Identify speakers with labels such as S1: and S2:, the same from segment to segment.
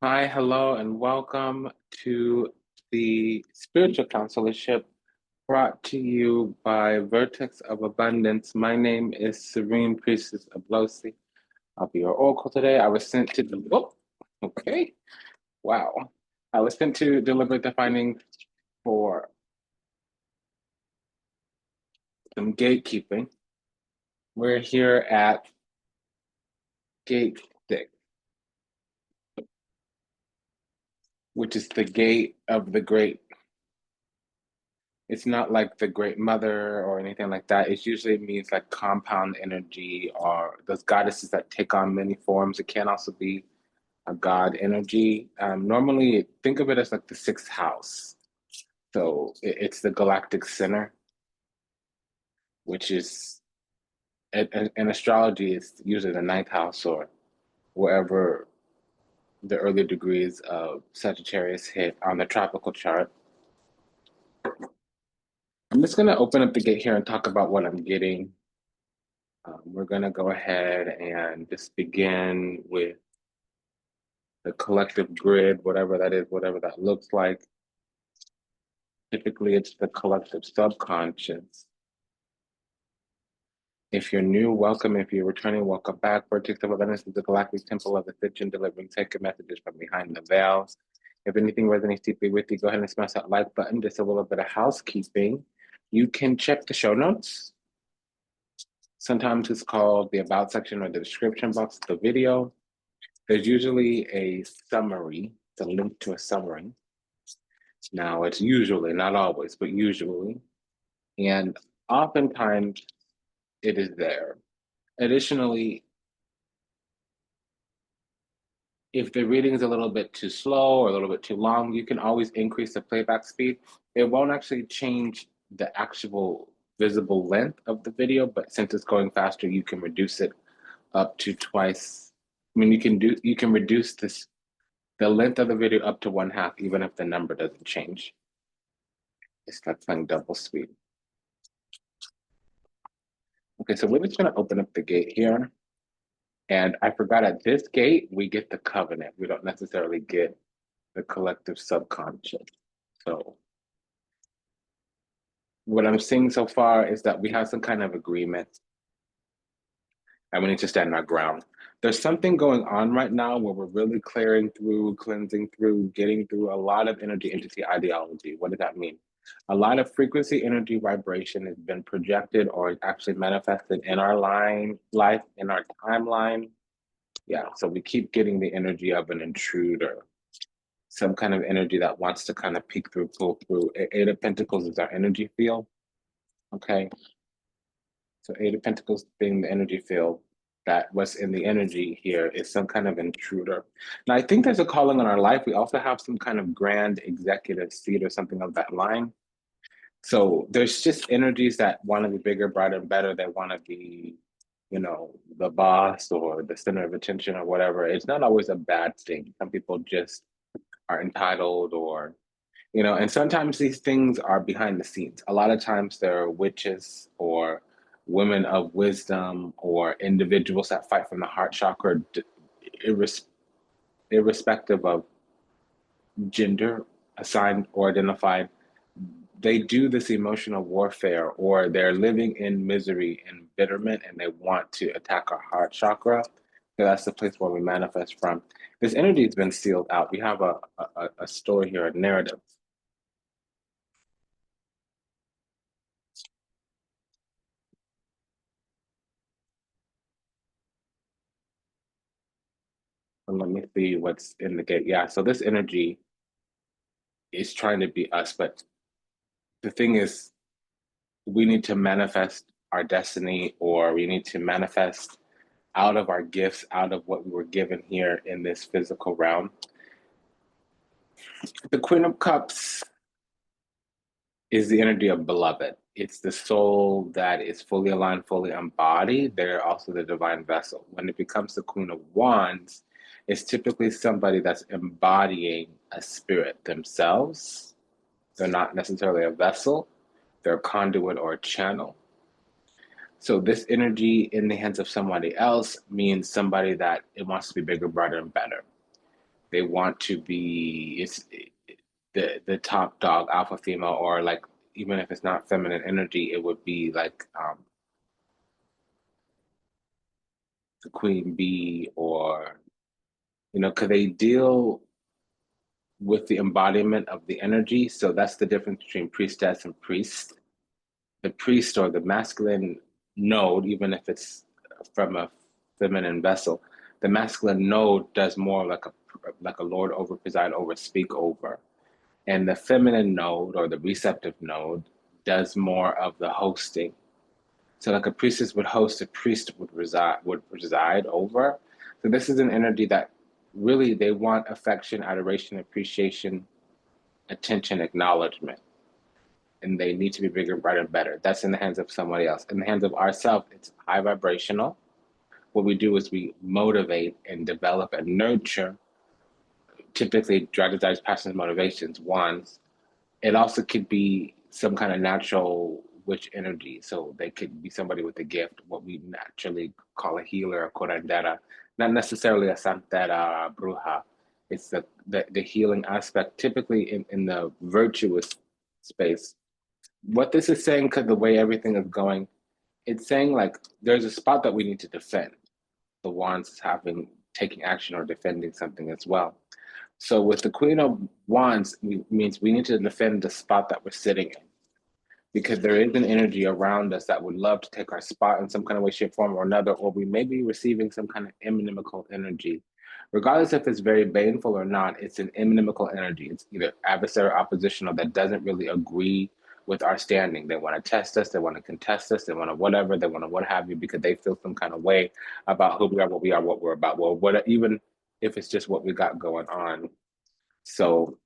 S1: Hi, hello, and welcome to the Spiritual Consularship brought to you by Vertex of Abundance. My name is Serene Priestess Ablosi. I'll be your oracle today. I was sent to okay. Wow. I was sent to deliver the findings for some gatekeeping. We're here at gate 6, which is the gate of the great. It's not like the great mother or anything like that. It usually means like compound energy or those goddesses that take on many forms. It can also be a god energy. Normally, think of it as like the sixth house. So it's the galactic center, which is in astrology, it's usually the ninth house or wherever the early degrees of Sagittarius hit on the tropical chart. I'm just going to open up the gate here and talk about what I'm getting. We're going to go ahead and just begin with the collective grid, whatever that is, whatever that looks like. Typically, it's the collective subconscious. If you're new, welcome. If you're returning, welcome back. Vertex of Awareness is the Galactic Temple of Ascension, delivering sacred messages from behind the veils. If anything resonates deeply with you, go ahead and smash that like button. Just a little bit of housekeeping. You can check the show notes. Sometimes it's called the About section or the description box of the video. There's usually a summary, it's a link to a summary. Now, it's usually, not always, but usually. And oftentimes it is there. Additionally, if the reading is a little bit too slow or a little bit too long, you can always increase the playback speed. It won't actually change the actual visible length of the video, but since it's going faster, you can reduce it up to twice. I mean, you can reduce the length of the video up to one half, even if the number doesn't change. It's like playing double speed. Okay, so we're just gonna open up the gate here. And I forgot at this gate, we get the covenant. We don't necessarily get the collective subconscious. So what I'm seeing so far is that we have some kind of agreement and we need to stand our ground. There's something going on right now where we're really clearing through, cleansing through, getting through a lot of energy entity ideology. What does that mean? A lot of frequency energy vibration has been projected or actually manifested in our life, in our timeline. Yeah, so we keep getting the energy of an intruder, some kind of energy that wants to kind of peek through, pull through. Eight of Pentacles is our energy field. Okay, so Eight of Pentacles being the energy field, that what's in the energy here is some kind of intruder. Now, I think there's a calling on our life. We also have some kind of grand executive seat or something of that line. So there's just energies that want to be bigger, brighter, and better. They want to be, the boss or the center of attention or whatever. It's not always a bad thing. Some people just are entitled or and sometimes these things are behind the scenes. A lot of times there are witches or women of wisdom or individuals that fight from the heart chakra, irrespective of gender assigned or identified. They do this emotional warfare or they're living in misery and bitterment and they want to attack our heart chakra. So that's the place where we manifest from. This energy has been sealed out. We have a story here, a narrative. And let me see what's in the gate. Yeah, so this energy is trying to be us, but the thing is, we need to manifest our destiny or we need to manifest out of our gifts, out of what we were given here in this physical realm. The Queen of Cups is the energy of beloved. It's the soul that is fully aligned, fully embodied. They're also the divine vessel. When it becomes the Queen of Wands, it's typically somebody that's embodying a spirit themselves. They're not necessarily a vessel, they're a conduit or a channel. So this energy in the hands of somebody else means somebody that it wants to be bigger, brighter, and better. They want to be the top dog, alpha female, or like even if it's not feminine energy, it would be like the queen bee, or because they deal with the embodiment of the energy. So that's the difference between priestess and priest. The priest, or the masculine node, even if it's from a feminine vessel, the masculine node does more like a lord over, preside over, speak over. And the feminine node, or the receptive node, does more of the hosting. So like a priestess would host, a priest would preside over. So this is an energy that really they want affection, adoration, appreciation, attention, acknowledgement. And they need to be bigger, brighter, and better. That's in the hands of somebody else. In the hands of ourselves, it's high vibrational. What we do is we motivate and develop and nurture, typically drive, desires, passions, motivations, wands. It also could be some kind of natural witch energy. So they could be somebody with a gift, what we naturally call a healer, a curandera, not necessarily a santera, bruja. It's the healing aspect, typically in the virtuous space. What this is saying, because the way everything is going, it's saying like there's a spot that we need to defend. The wands is taking action or defending something as well. So with the Queen of Wands, means we need to defend the spot that we're sitting in, because there is an energy around us that would love to take our spot in some kind of way, shape, form, or another, or we may be receiving some kind of inimical energy. Regardless if it's very baneful or not, it's an inimical energy. It's either adversary or oppositional that doesn't really agree with our standing. They want to test us, they want to contest us, they want to whatever, they want to what have you, because they feel some kind of way about who we are, what we're about. Well, even if it's just what we got going on. So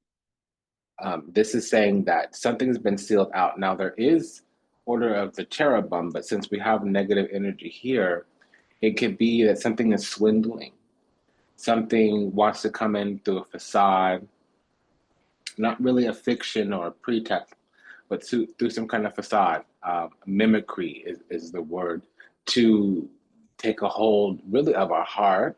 S1: this is saying that something has been sealed out. Now there is order of the cherubim, but since we have negative energy here, it could be that something is swindling. Something wants to come in through a facade, not really a fiction or a pretext, but through some kind of facade. Mimicry is the word, to take a hold really of our heart,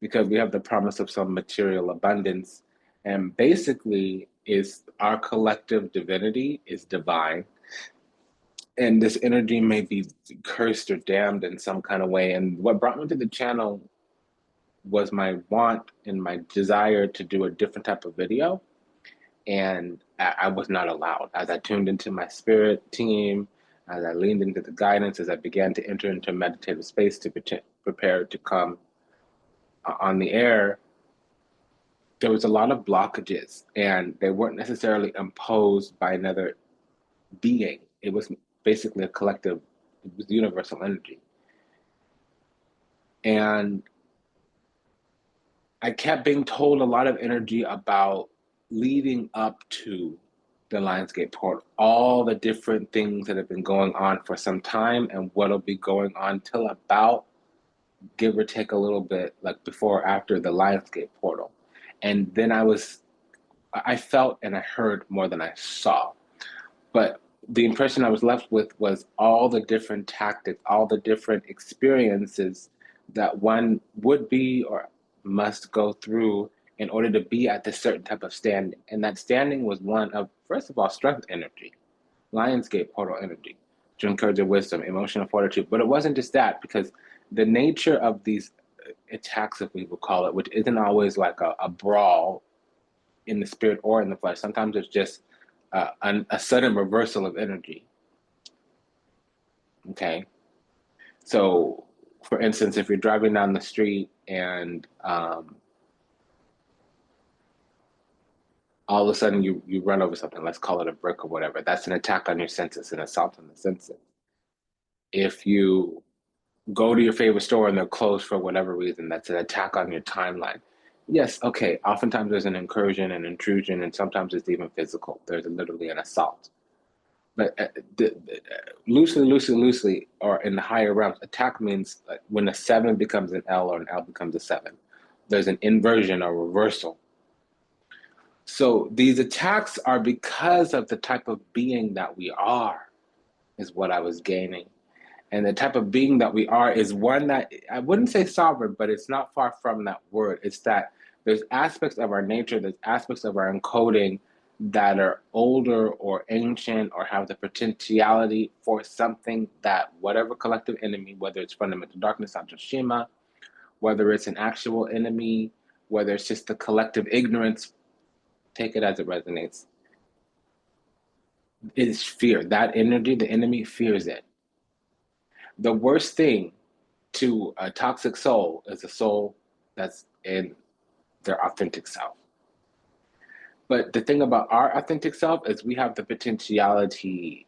S1: because we have the promise of some material abundance. And basically, is our collective divinity is divine. And this energy may be cursed or damned in some kind of way. And what brought me to the channel was my want and my desire to do a different type of video. And I was not allowed. As I tuned into my spirit team, as I leaned into the guidance, as I began to enter into a meditative space to prepare to come on the air, there was a lot of blockages, and they weren't necessarily imposed by another being. It was basically a collective, it was universal energy. And I kept being told a lot of energy about leading up to the Lionsgate portal, all the different things that have been going on for some time and what'll be going on till about, give or take a little bit, like before or after the Lionsgate portal. And then I felt and I heard more than I saw. But the impression I was left with was all the different tactics, all the different experiences that one would be or must go through in order to be at this certain type of standing. And that standing was one of, first of all, strength energy, Lionsgate portal energy, to encourage your wisdom, emotional fortitude. But it wasn't just that, because the nature of these attacks, if we would call it, which isn't always like a brawl in the spirit or in the flesh. Sometimes it's just a sudden reversal of energy. Okay. So, for instance, if you're driving down the street and all of a sudden you run over something, let's call it a brick or whatever, that's an attack on your senses, an assault on the senses. If you go to your favorite store and they're closed for whatever reason, that's an attack on your timeline. Yes, okay, oftentimes there's an incursion and intrusion, and sometimes it's even physical. There's literally an assault. But loosely, or in the higher realms, attack means like when a 7 becomes an L or an L becomes a 7. There's an inversion or reversal. So these attacks are because of the type of being that we are, is what I was gaining. And the type of being that we are is one that, I wouldn't say sovereign, but it's not far from that word. It's that There's aspects of our nature, there's aspects of our encoding that are older or ancient or have the potentiality for something that whatever collective enemy, whether it's fundamental darkness, Santoshima, whether it's an actual enemy, whether it's just the collective ignorance, take it as it resonates, is fear. That energy, the enemy fears it. The worst thing to a toxic soul is a soul that's in their authentic self. But the thing about our authentic self is we have the potentiality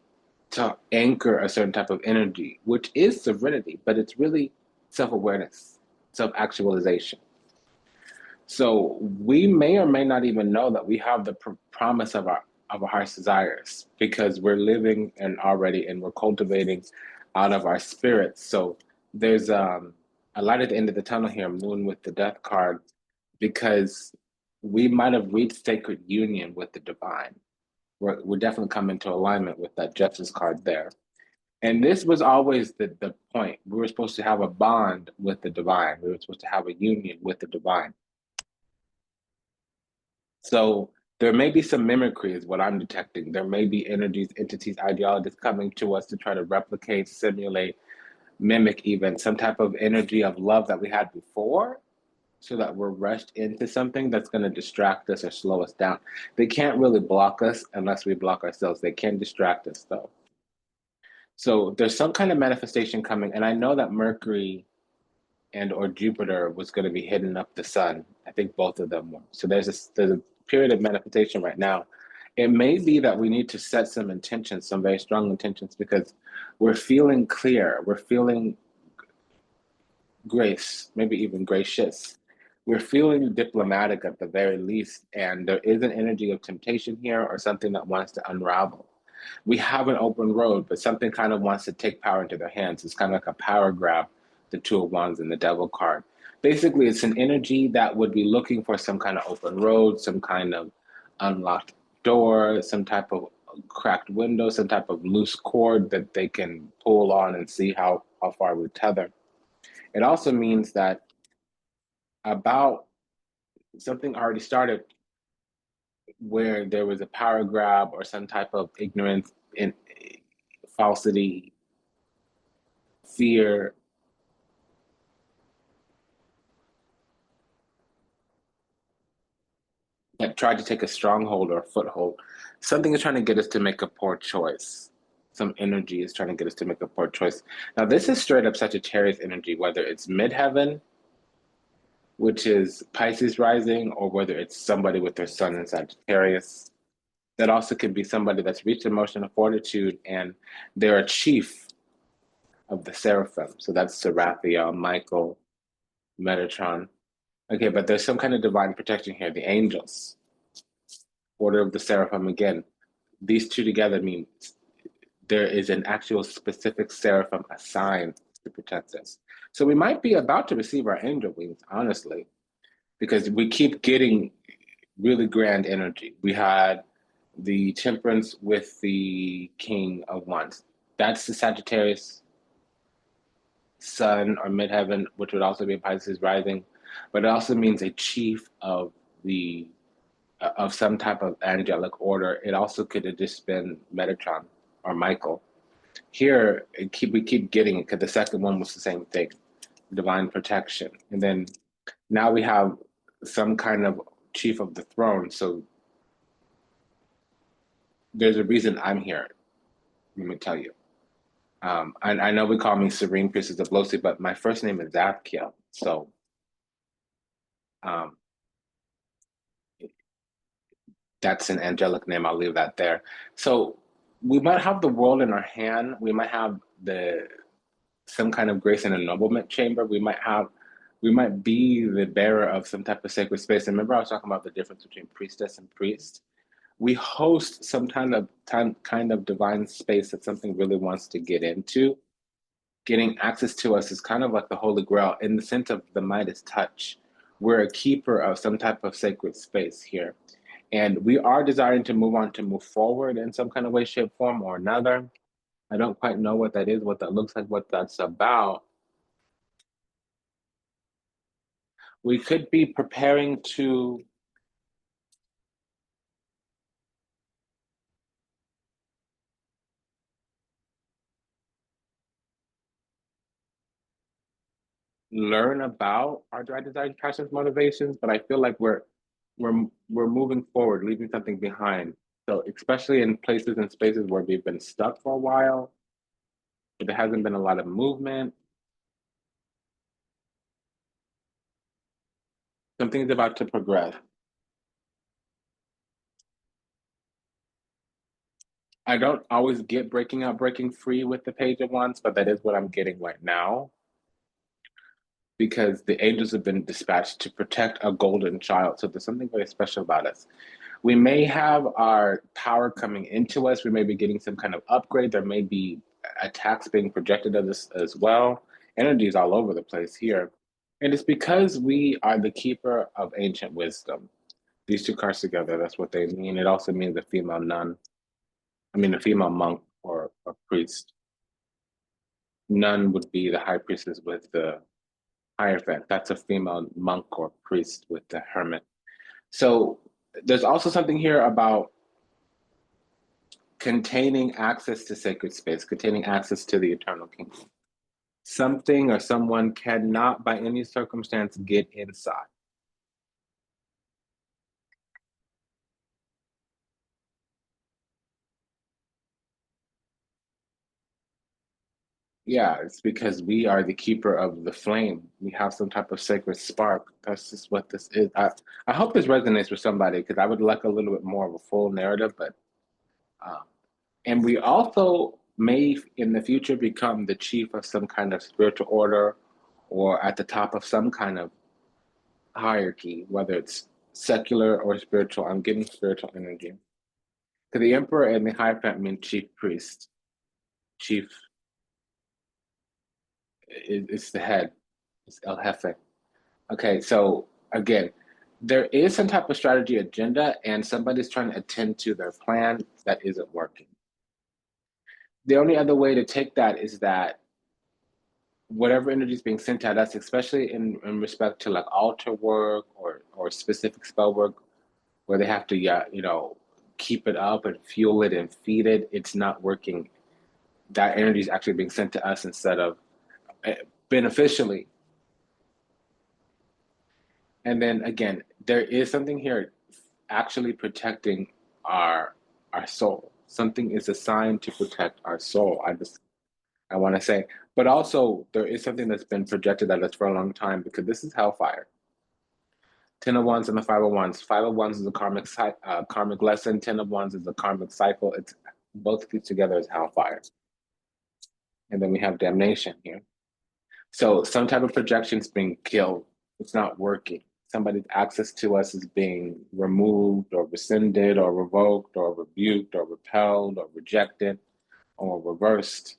S1: to anchor a certain type of energy, which is serenity, but it's really self awareness, self actualization. So we may or may not even know that we have the promise of our heart's desires because we're living and already and we're cultivating out of our spirits. So there's a light at the end of the tunnel here, Moon with the Death card, because we might have reached sacred union with the divine. We're definitely come into alignment with that Justice card there. And this was always the point. We were supposed to have a bond with the divine. We were supposed to have a union with the divine. So there may be some mimicry, is what I'm detecting. There may be energies, entities, ideologies coming to us to try to replicate, simulate, mimic even some type of energy of love that we had before, so that we're rushed into something that's going to distract us or slow us down. They can't really block us unless we block ourselves. They can distract us though. So there's some kind of manifestation coming, and I know that Mercury and or Jupiter was going to be hitting up the sun. I think both of them were. So there's a period of manifestation right now. It may be that we need to set some intentions, some very strong intentions, because we're feeling clear. We're feeling grace, maybe even gracious. We're feeling diplomatic at the very least, and there is an energy of temptation here or something that wants to unravel. We have an open road, but something kind of wants to take power into their hands. It's kind of like a power grab, the Two of Wands and the Devil card. Basically, it's an energy that would be looking for some kind of open road, some kind of unlocked door, some type of cracked window, some type of loose cord that they can pull on and see how far we tether. It also means that about something already started where there was a power grab or some type of ignorance and falsity, fear, that tried to take a stronghold or a foothold. Something is trying to get us to make a poor choice. Some energy is trying to get us to make a poor choice. Now, this is straight up Sagittarius energy, whether it's midheaven, which is Pisces rising, or whether it's somebody with their sun in Sagittarius. That also could be somebody that's reached emotional fortitude and they're a chief of the seraphim. So that's Sarathiel, Michael, Metatron. Okay, but there's some kind of divine protection here. The angels, order of the seraphim again. These two together mean there is an actual specific seraphim assigned to protect us. So we might be about to receive our angel wings, honestly, because we keep getting really grand energy. We had the Temperance with the King of Wands. That's the Sagittarius Sun or midheaven, which would also be Pisces rising, but it also means a chief of the of some type of angelic order. It also could have just been Metatron or Michael. Here, we keep getting it because the second one was the same thing, divine protection, and then now we have some kind of chief of the throne. So there's a reason I'm here. Let me tell you. I know we call me Serene Priestess of Losi, but my first name is Zapkia. So um, that's an angelic name. I'll leave that there. So we might have the world in our hand. We might have the some kind of grace and ennoblement chamber. We might be the bearer of some type of sacred space. And remember, I was talking about the difference between priestess and priest. We host some kind of divine space that something really wants to get into. Getting access to us is kind of like the Holy Grail in the sense of the Midas touch. We're a keeper of some type of sacred space here. And we are desiring to move on to move forward in some kind of way, shape, form, or another. I don't quite know what that is, what that looks like, what that's about. We could be preparing to learn about our dry design passions motivations, but I feel like we're moving forward, leaving something behind. So especially in places and spaces where we've been stuck for a while, but there hasn't been a lot of movement, something's about to progress. I don't always get breaking out, breaking free with the Page of Wands, but that is what I'm getting right now because the angels have been dispatched to protect a golden child. So there's something very special about us. We may have our power coming into us. We may be getting some kind of upgrade. There may be attacks being projected at us as well. Energy is all over the place here. And it's because we are the keeper of ancient wisdom. These two cards together, that's what they mean. It also means a female nun. I mean, a female monk or a priest. Nun would be the high priestess with the Hierophant. That's a female monk or priest with the hermit. So there's also something here about containing access to sacred space, containing access to the eternal kingdom. Something or someone cannot, by any circumstance, get inside. Yeah, it's because we are the keeper of the flame. We have some type of sacred spark. That's just what this is. I hope this resonates with somebody because I would like a little bit more of a full narrative, but um, and we also may in the future become the chief of some kind of spiritual order or at the top of some kind of hierarchy, whether it's secular or spiritual. I'm getting spiritual energy. Because the emperor and the hierophant mean chief priest. Chief is the head. It's El Jefe. Okay, so again, there is some type of strategy agenda, and somebody's trying to attend to their plan that isn't working. The only other way to take that is that whatever energy is being sent at us, especially in respect to like altar work or specific spell work, where they have to yeah, keep it up and fuel it and feed it, it's not working. That energy is actually being sent to us instead of uh, beneficially. And then again, there is something here actually protecting our our soul. Something is assigned to protect our soul. I want to say, but also there is something that's been projected at us for a long time because this is hellfire. Ten of Wands and the Five of Wands. Five of Wands is a karmic lesson. Ten of Wands is a karmic cycle. It's both of these together is hellfire, and then we have damnation here. So some type of projection is being killed. It's not working. Somebody's access to us is being removed or rescinded or revoked or rebuked or repelled or rejected or reversed.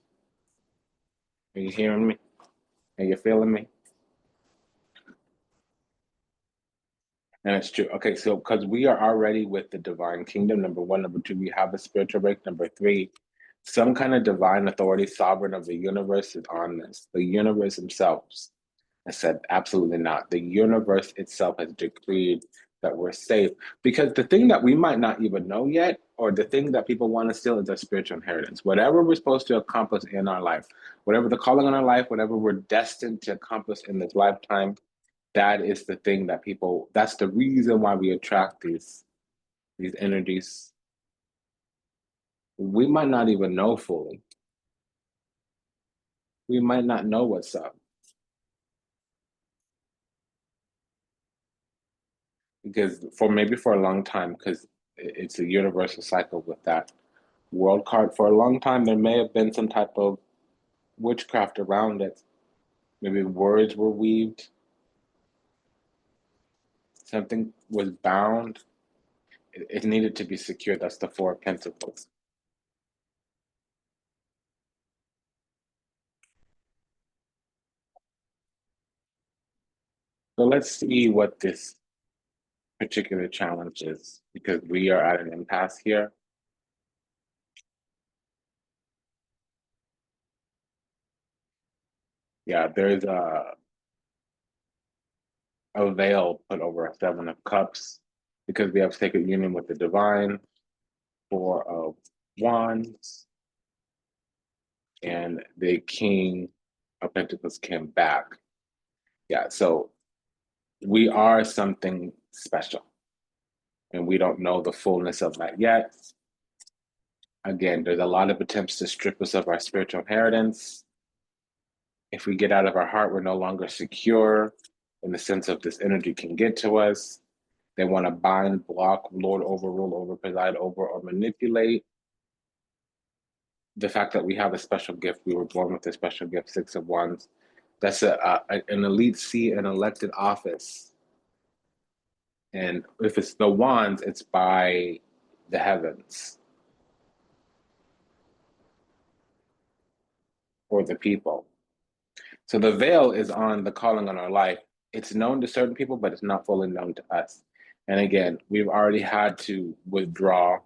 S1: Are you hearing me? Are you feeling me? And it's true. Okay, so because we are already with the divine kingdom, number one. Number two, we have a spiritual break. Number three, some kind of divine authority, sovereign of the universe is on this. The universe themselves. I said, absolutely not. The universe itself has decreed that we're safe. Because the thing that we might not even know yet, or the thing that people want to steal is our spiritual inheritance. Whatever we're supposed to accomplish in our life, whatever the calling on our life, whatever we're destined to accomplish in this lifetime, that is the thing that people, that's the reason why we attract these energies. We might not even know fully. We might not know what's up because for maybe for a long time, because it's a universal cycle with that world card. For a long time, there may have been some type of witchcraft around it. Maybe words were weaved, something was bound. It needed to be secured. That's the Four of Pentacles. So let's see what this particular challenge is because we are at an impasse here. Yeah, there's a veil put over a Seven of Cups because we have sacred union with the divine, Four of Wands, and the King of Pentacles came back. Yeah, so we are something special, and we don't know the fullness of that yet. Again, there's a lot of attempts to strip us of our spiritual inheritance. If we get out of our heart, we're no longer secure in the sense of this energy can get to us. They want to bind, block, lord over, rule over, preside over, or manipulate. The fact that we have a special gift, we were born with a special gift, Six of Wands. That's an elite seat, an elected office. And if it's the wands, it's by the heavens or the people. So the veil is on the calling on our life. It's known to certain people, but it's not fully known to us. And again, we've already had to withdraw.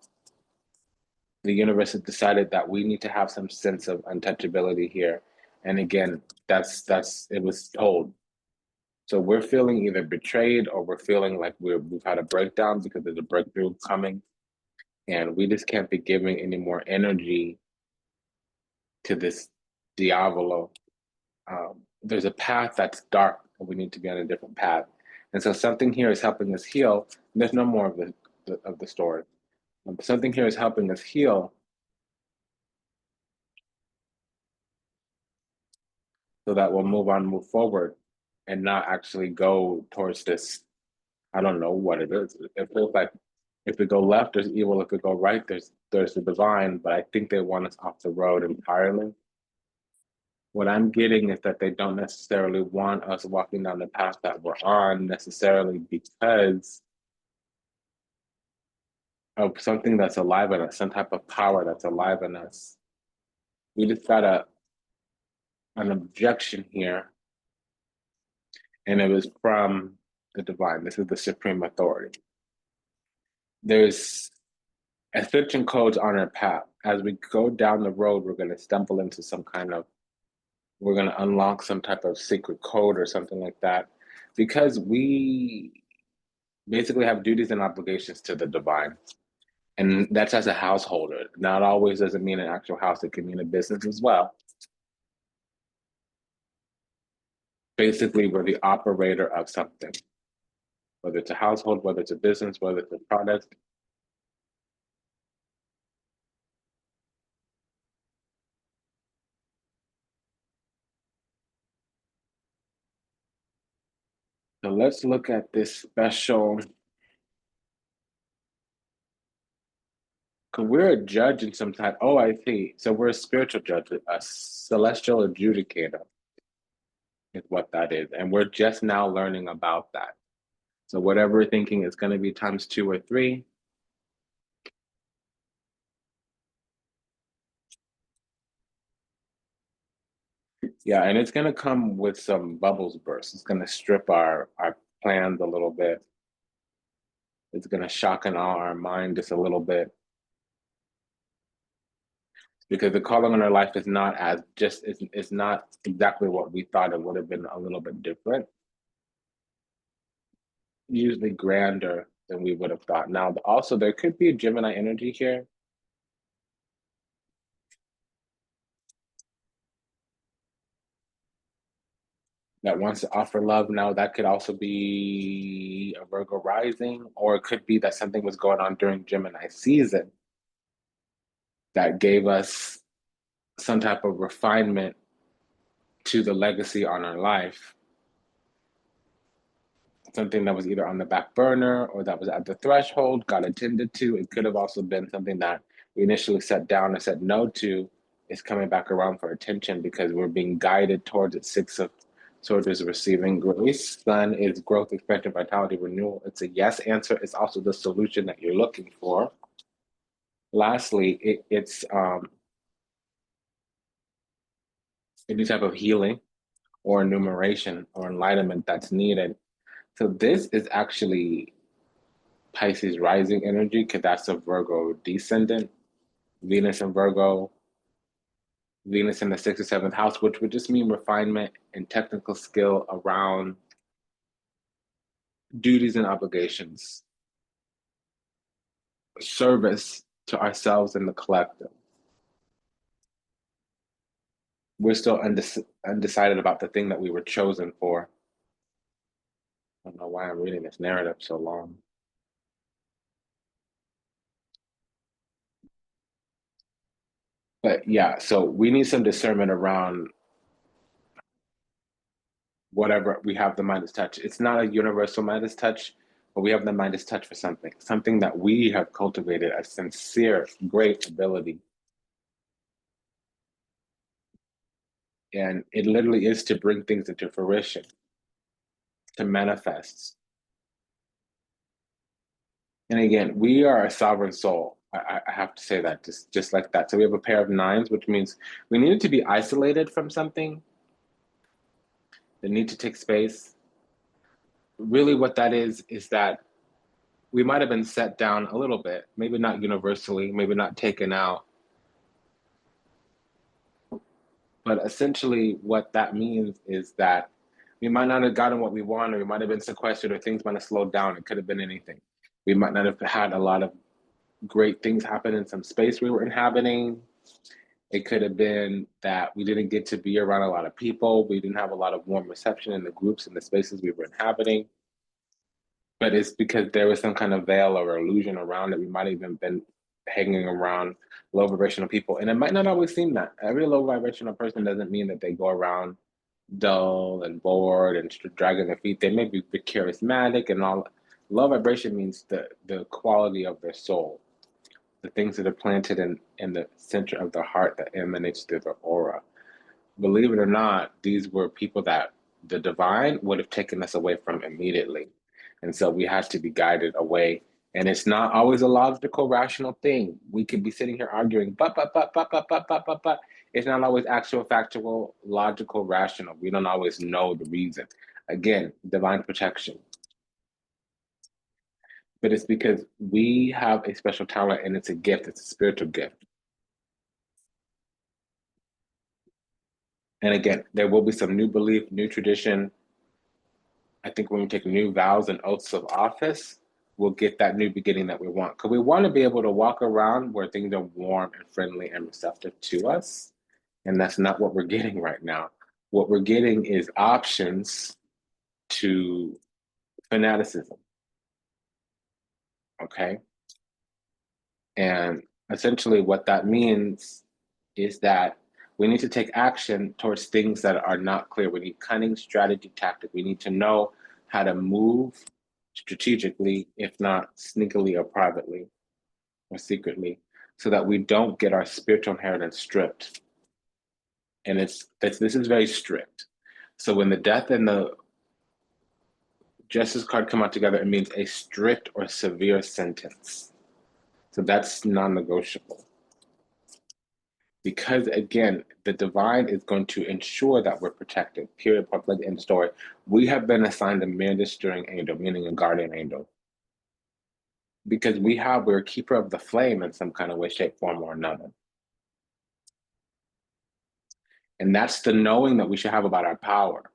S1: The universe has decided that we need to have some sense of untouchability here. And again, that's it was told. So we're feeling either betrayed or we're feeling like we've had a breakdown because there's a breakthrough coming. And we just can't be giving any more energy to this diavolo. There's a path that's dark, and we need to be on a different path. And so something here is helping us heal. There's no more of the story. Something here is helping us heal, so that we'll move on, move forward, and not actually go towards this. I don't know what it is. It feels like if we go left, there's evil. If we go right, there's the divine. But I think they want us off the road entirely. What I'm getting is that they don't necessarily want us walking down the path that we're on necessarily because of something that's alive in us, some type of power that's alive in us. We just got an objection here, and it was from the divine. This is the supreme authority. There's ascension codes on our path. As we go down the road, we're going to stumble into we're going to unlock some type of secret code or something like that, because we basically have duties and obligations to the divine. And that's as a householder. Not always does it mean an actual house, it can mean a business as well. Basically, we're the operator of something, whether it's a household, whether it's a business, whether it's a product. So let's look at this special, because we're a judge in some type. Oh, I see. So we're a spiritual judge, a celestial adjudicator is what that is. And we're just now learning about that. So whatever we're thinking is going to be times 2 or 3. Yeah, and it's going to come with some bubbles burst. It's going to strip our plans a little bit. It's going to shock and awe our mind just a little bit. Because the calling on our life is not as just, it's not exactly what we thought. It would have been a little bit different. Usually grander than we would have thought. Now, also, there could be a Gemini energy here. That wants to offer love. Now, that could also be a Virgo rising, or it could be that something was going on during Gemini season that gave us some type of refinement to the legacy on our life. Something that was either on the back burner or that was at the threshold, got attended to. It could have also been something that we initially set down and said no to, is coming back around for attention because we're being guided towards it. Six of Swords is receiving grace. Sun is growth, expansion, vitality, renewal. It's a yes answer. It's also the solution that you're looking for. Lastly, it's any type of healing or enumeration or enlightenment that's needed. So this is actually Pisces rising energy because that's a Virgo descendant. Venus in Virgo, Venus in the 6th or 7th house, which would just mean refinement and technical skill around duties and obligations, service to ourselves and the collective. We're still undecided about the thing that we were chosen for. I don't know why I'm reading this narrative so long. But yeah, so we need some discernment around whatever we have the Midas touch. It's not a universal Midas touch, but we have the Midas touch for something that we have cultivated a sincere, great ability. And it literally is to bring things into fruition, to manifest. And again, we are a sovereign soul. I have to say that just like that. So we have a pair of nines, which means we needed to be isolated from something, the need to take space. Really, what that is that we might have been set down a little bit, maybe not universally, maybe not taken out. But essentially, what that means is that we might not have gotten what we want, or we might have been sequestered, or things might have slowed down. It could have been anything. We might not have had a lot of great things happen in some space we were inhabiting. It could have been that we didn't get to be around a lot of people. We didn't have a lot of warm reception in the groups and the spaces we were inhabiting. But it's because there was some kind of veil or illusion around it. We might have even been hanging around low vibrational people. And it might not always seem that. Every low vibrational person doesn't mean that they go around dull and bored and dragging their feet. They may be charismatic and all. Low vibration means the quality of their soul, the things that are planted in the center of their heart that emanates through their aura. Believe it or not, these were people that the divine would have taken us away from immediately. And so we had to be guided away. And it's not always a logical, rational thing. We could be sitting here arguing, but. It's not always actual, factual, logical, rational. We don't always know the reason. Again, divine protection. But it's because we have a special talent and it's a gift, it's a spiritual gift. And again, there will be some new belief, new tradition. I think when we take new vows and oaths of office, we'll get that new beginning that we want. Because we want to be able to walk around where things are warm and friendly and receptive to us. And that's not what we're getting right now. What we're getting is options to fanaticism. Okay. And essentially, what that means is that we need to take action towards things that are not clear. We need cunning, strategy, tactic. We need to know how to move strategically, if not sneakily or privately or secretly, so that we don't get our spiritual inheritance stripped. And this is very strict. So when the death and the justice card come out together, it means a strict or severe sentence. So that's non-negotiable. Because again, the divine is going to ensure that we're protected, period, public, end story. We have been assigned a ministering angel, meaning a guardian angel. Because we're a keeper of the flame in some kind of way, shape, form, or another. And that's the knowing that we should have about our power.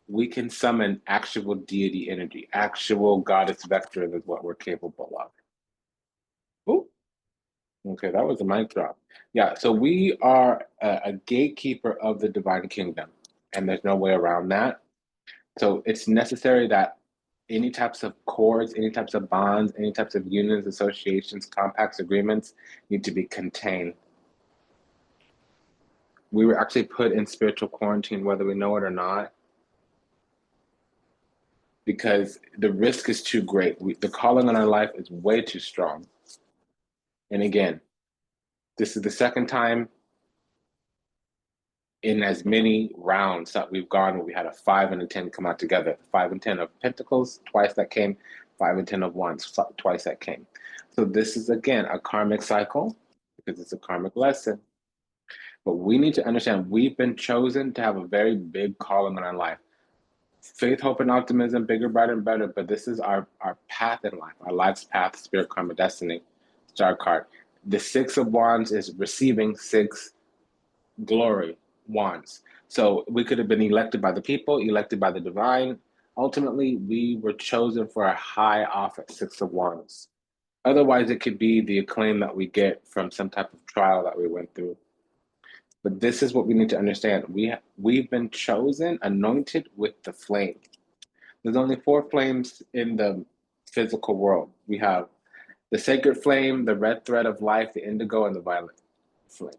S1: We can summon actual deity energy, actual goddess vectors is what we're capable of. Ooh. Okay, that was a mic drop. Yeah, so we are a gatekeeper of the divine kingdom, and there's no way around that. So it's necessary that any types of cords, any types of bonds, any types of unions, associations, compacts, agreements need to be contained. We were actually put in spiritual quarantine, whether we know it or not, because the risk is too great. The calling on our life is way too strong. And again, this is the second time in as many rounds that we've gone where we had a 5 and a 10 come out together. 5 and 10 of pentacles, twice that came. 5 and 10 of wands, twice that came. So this is, again, a karmic cycle because it's a karmic lesson. But we need to understand we've been chosen to have a very big calling in our life. Faith, hope, and optimism, bigger, brighter, and better. But this is our path in life, our life's path, spirit, karma, destiny, star card. The 6 of wands is receiving 6 glory wands. So we could have been elected by the people, elected by the divine, Ultimately, we were chosen for a high off at Six of Wands. Otherwise, it could be the acclaim that we get from some type of trial that we went through. But this is what we need to understand. We've been chosen, anointed with the flame. There's only four flames in the physical world. We have the sacred flame, the red thread of life, the indigo, and the violet flame.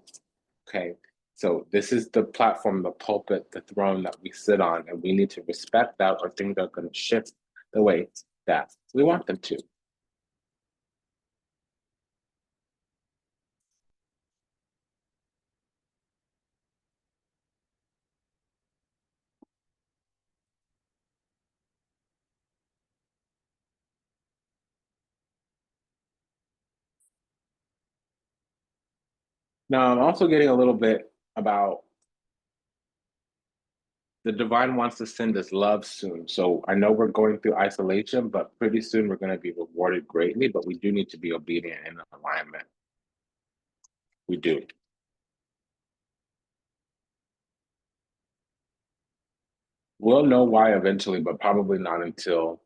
S1: Okay. So this is the platform, the pulpit, the throne that we sit on, and we need to respect that, or things are going to shift the way that we want them to. Now, I'm also getting a little bit about the divine wants to send us love soon. So I know we're going through isolation, but pretty soon we're going to be rewarded greatly. But we do need to be obedient and in alignment. We do. We'll know why eventually, but probably not until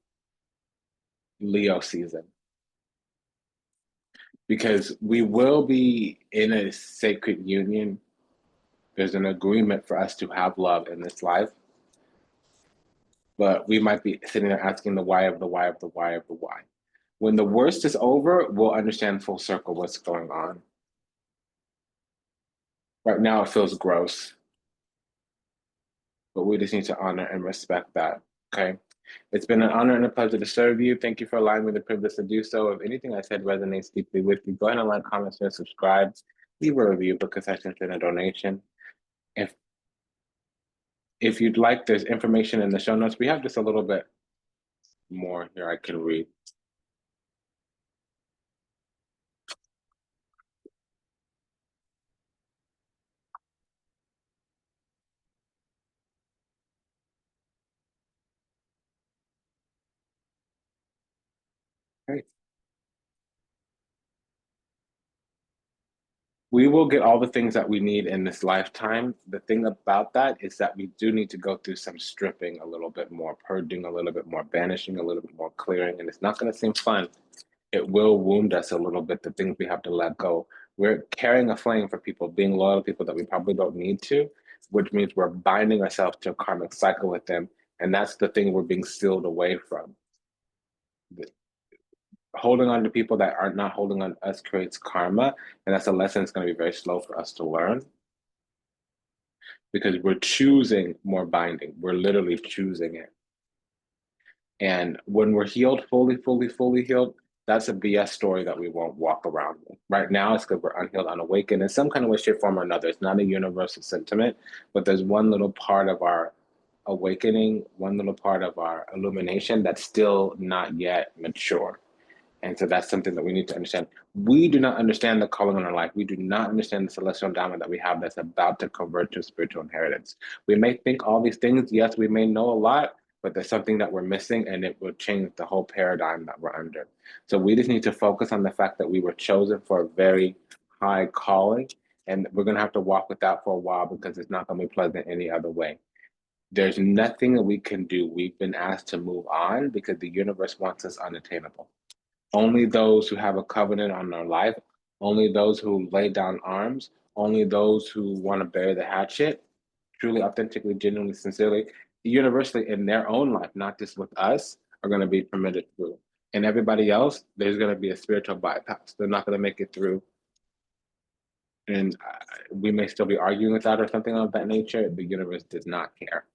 S1: Leo season. Because we will be in a sacred union. There's an agreement for us to have love in this life. But we might be sitting there asking the why of the why of the why of the why. When the worst is over, we'll understand full circle what's going on. Right now, it feels gross, but we just need to honor and respect that. Okay. It's been an honor and a pleasure to serve you. Thank you for allowing me the privilege to do so. If anything I said resonates deeply with you, go ahead and like, comment, share, subscribe, leave a review, book a session, send a donation. If if you'd like, there's information in the show notes. We have just a little bit more here I can read. Great. We will get all the things that we need in this lifetime. The thing about that is that we do need to go through some stripping a little bit more, purging a little bit more, banishing a little bit more, clearing, and it's not going to seem fun. It will wound us a little bit, the things we have to let go. We're carrying a flame for people, being loyal to people that we probably don't need to, which means we're binding ourselves to a karmic cycle with them. And that's the thing we're being sealed away from. Holding on to people that are not holding on to us creates karma. And that's a lesson that's going to be very slow for us to learn because we're choosing more binding. We're literally choosing it. And when we're healed, fully healed, that's a BS story that we won't walk around with. Right now, it's because we're unhealed, unawakened in some kind of way, shape, form, or another. It's not a universal sentiment, but there's one little part of our awakening, one little part of our illumination that's still not yet mature. And so that's something that we need to understand. We do not understand the calling on our life. We do not understand the celestial endowment that we have that's about to convert to spiritual inheritance. We may think all these things. Yes, we may know a lot, but there's something that we're missing and it will change the whole paradigm that we're under. So we just need to focus on the fact that we were chosen for a very high calling, and we're going to have to walk with that for a while because it's not going to be pleasant any other way. There's nothing that we can do. We've been asked to move on because the universe wants us unattainable. Only those who have a covenant on their life, only those who lay down arms, only those who want to bury the hatchet, truly, authentically, genuinely, sincerely, universally in their own life, not just with us, are going to be permitted through. And everybody else, there's going to be a spiritual bypass. They're not going to make it through. And we may still be arguing with that or something of that nature. The universe does not care.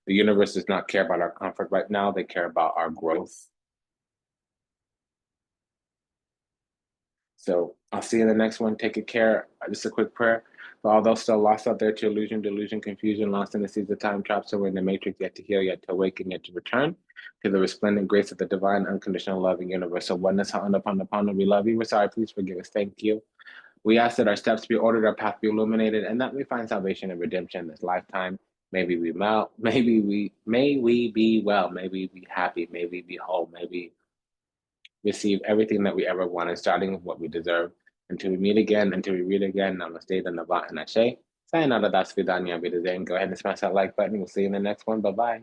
S1: The universe does not care about our comfort right now. They care about our growth. So I'll see you in the next one. Take good care. Just a quick prayer for all those still lost out there to illusion, delusion, confusion, lost in the seas of time, trapped somewhere in the matrix, yet to heal, yet to awaken, yet to return to the resplendent grace of the divine, unconditional love and universal oneness. Upon we love you. We're sorry. Please forgive us. Thank you. We ask that our steps be ordered, our path be illuminated, and that we find salvation and redemption this lifetime. Maybe we well, may we be well, may we be happy, may we be whole, may we receive everything that we ever wanted, starting with what we deserve. Until we meet again, until we read again, namaste, Dhanava, and Ashe. Sayonara, das vidanya, Go ahead and smash that like button. We'll see you in the next one. Bye-bye.